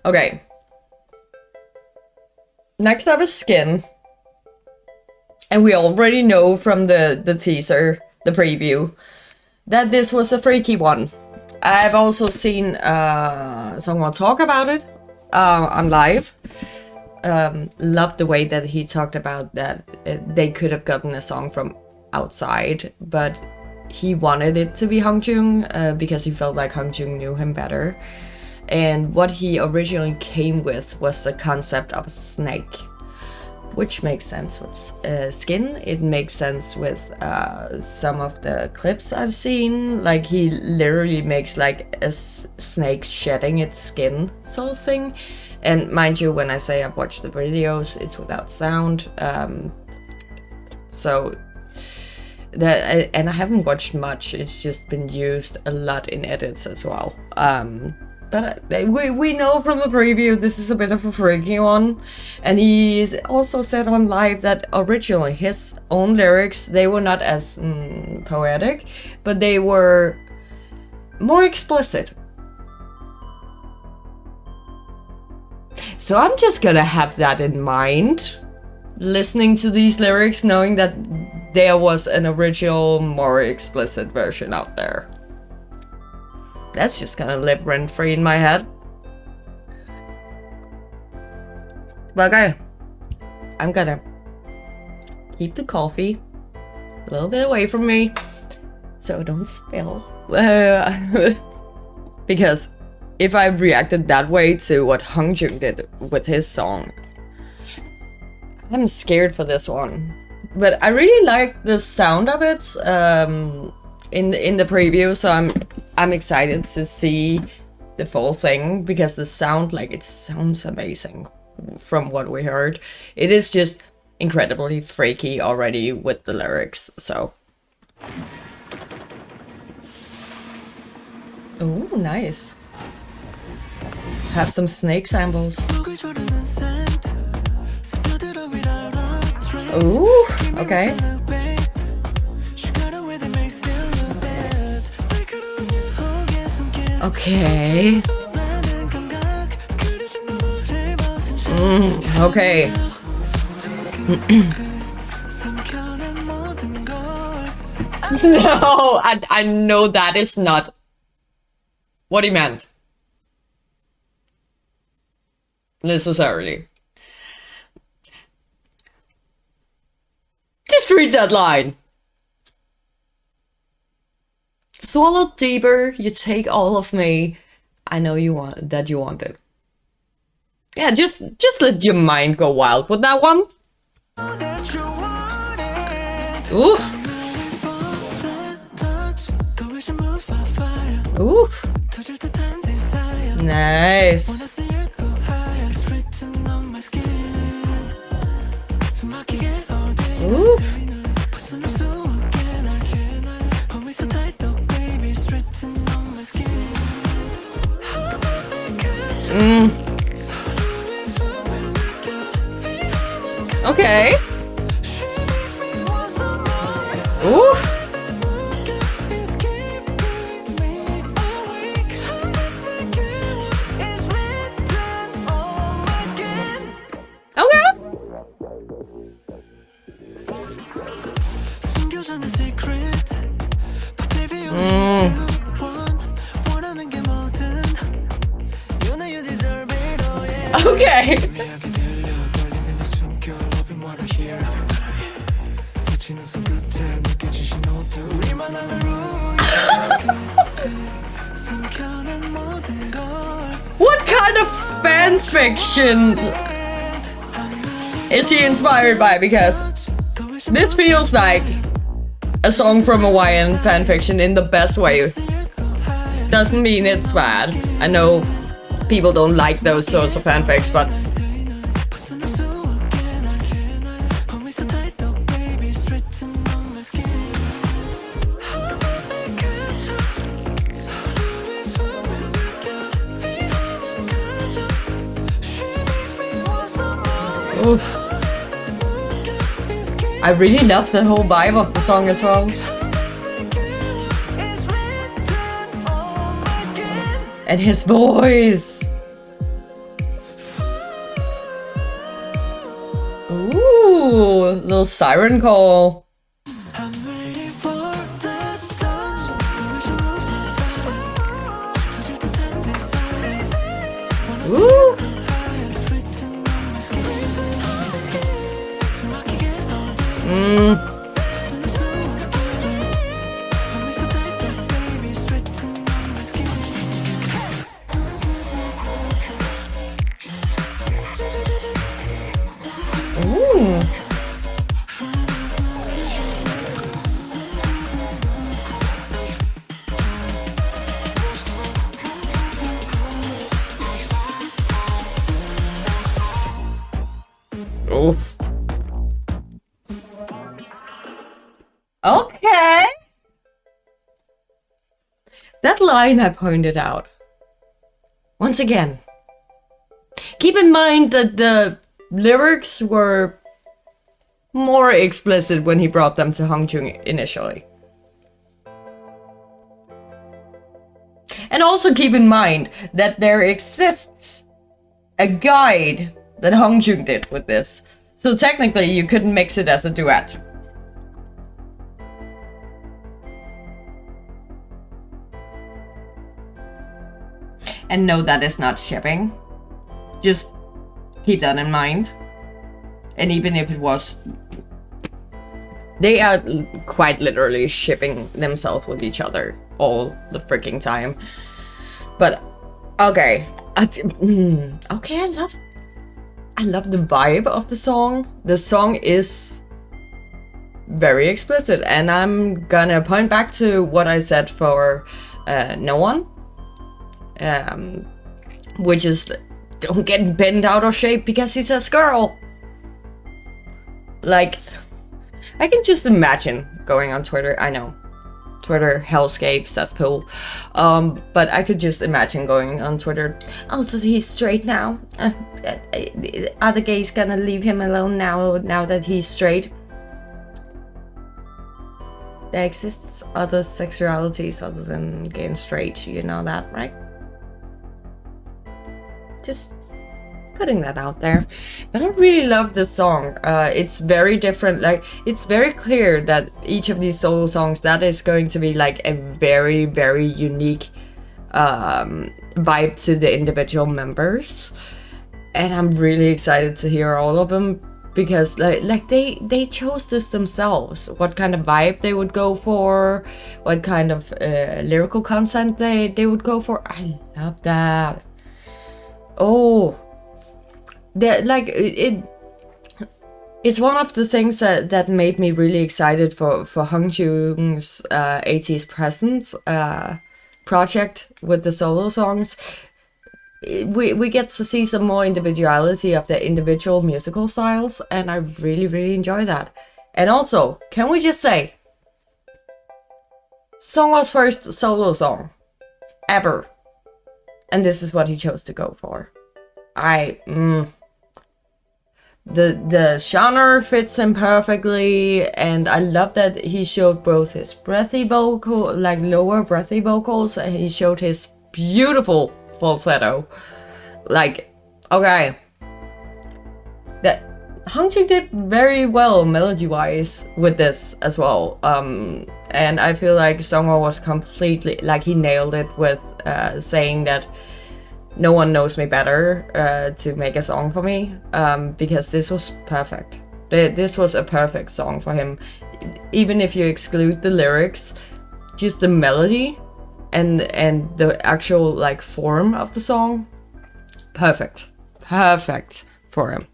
Okay. Next up is Skin. And we already know from the teaser, the preview, that this was a freaky one. I've also seen Seonghwa talk about it on live. Loved the way that he talked about that they could have gotten a song from outside, but he wanted it to be Hongjoong because he felt like Hongjoong knew him better. And what he originally came with was the concept of a snake, which makes sense with Skin. It makes sense with some of the clips I've seen. Like, he literally makes like a snake shedding its skin sort of thing. And mind you, when I say I've watched the videos, it's without sound. So that, and I haven't watched much. It's just been used a lot in edits as well. But we know from the preview this is a bit of a freaky one. And he's also said on live that originally his own lyrics, they were not as poetic, but they were more explicit. So I'm just gonna have that in mind, listening to these lyrics, knowing that there was an original, more explicit version out there. That's just gonna live rent-free in my head. But okay, I'm gonna keep the coffee a little bit away from me so I don't spill. Because if I reacted that way to what Hongjoong did with his song, I'm scared for this one. But I really like the sound of it in the preview, so I'm excited to see the full thing because the sound, like, it sounds amazing from what we heard. It is just incredibly freaky already with the lyrics, so. Oh, nice. Have some snake samples. Ooh, okay. Okay. Okay. No, I know that is not what he meant. Necessarily. Just read that line. Swallow deeper, you take all of me. I know you want it. Yeah, just let your mind go wild with that one. Oof. Oof. Nice. Oof. Okay. Oof. Okay. What kind of fan fiction is he inspired by? Because this feels like a song from a YN fanfiction in the best way. Doesn't mean it's bad. I know people don't like those sorts of fanfics, but oof. I really love the whole vibe of the song as well. And his voice. little siren call. Woo! Oof. Okay. That line I pointed out. Once again. Keep in mind that the lyrics were more explicit when he brought them to Hongjoong initially. And also keep in mind that there exists a guide that Hongjoong did with this. So technically you couldn't mix it as a duet. And no, that is not shipping. Just keep that in mind. And even if it was, they are quite literally shipping themselves with each other all the freaking time. But okay, okay, I love the vibe of the song. The song is very explicit, and I'm gonna point back to what I said for No One, which is don't get bent out of shape because he says girl. Like, I can just imagine going on Twitter. I know, Twitter, hellscape, cesspool. But I could just imagine going on Twitter. Oh, so he's straight now? Are the gays gonna leave him alone now that he's straight? There exists other sexualities other than gay and straight. You know that, right? Just putting that out there. But I really love this song. It's very different. Like, it's very clear that each of these solo songs, that is going to be like a very, very unique vibe to the individual members. And I'm really excited to hear all of them, because like they chose this themselves. What kind of vibe they would go for, what kind of lyrical content they would go for. I love that. Oh, like it's one of the things that made me really excited for Hongjoong's Ateez present project with the solo songs. We get to see some more individuality of their individual musical styles, and I really, really enjoy that. And also, can we just say, Seonghwa's first solo song ever, and this is what he chose to go for. The genre fits him perfectly, and I love that he showed both his breathy vocal, like lower breathy vocals, and he showed his beautiful falsetto. Like, okay, that Hongjoong did very well melody-wise with this as well. And I feel like Seonghwa was completely, like, he nailed it with saying that no one knows me better to make a song for me, because this was perfect. This was a perfect song for him. Even if you exclude the lyrics, just the melody and the actual like form of the song, perfect for him.